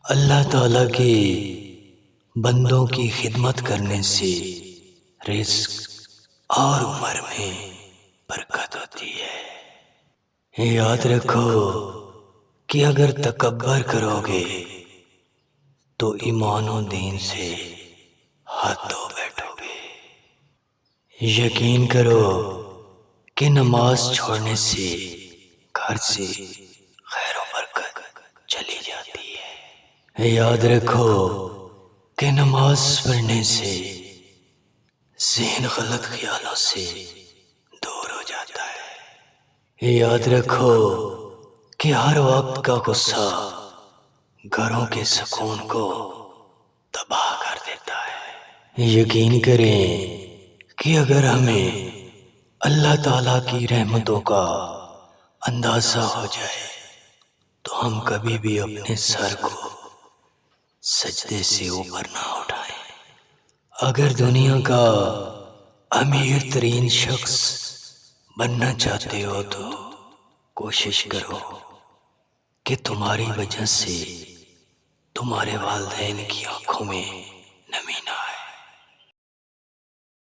اللہ تعالیٰ کے بندوں کی خدمت کرنے سے رزق اور عمر میں برکت ہوتی ہے۔ یاد رکھو کہ اگر تکبر کرو گے تو ایمان و دین سے ہاتھ دھو بیٹھو گے۔ یقین کرو کہ نماز چھوڑنے سے گھر سے خیر و برکت چلی جاتی ہے۔ یاد رکھو کہ نماز پڑھنے سے ذہن غلط خیالوں سے دور ہو جاتا ہے۔ یاد رکھو کہ ہر وقت کا غصہ گھروں کے سکون کو تباہ کر دیتا ہے۔ یقین کریں کہ اگر ہمیں اللہ تعالیٰ کی رحمتوں کا اندازہ ہو جائے تو ہم کبھی بھی اپنے سر کو سجدے سے اوپر نہ اٹھائیں۔ اگر دنیا کا امیر ترین شخص بننا چاہتے ہو تو کوشش کرو کہ تمہاری وجہ سے تمہارے والدین کی آنکھوں میں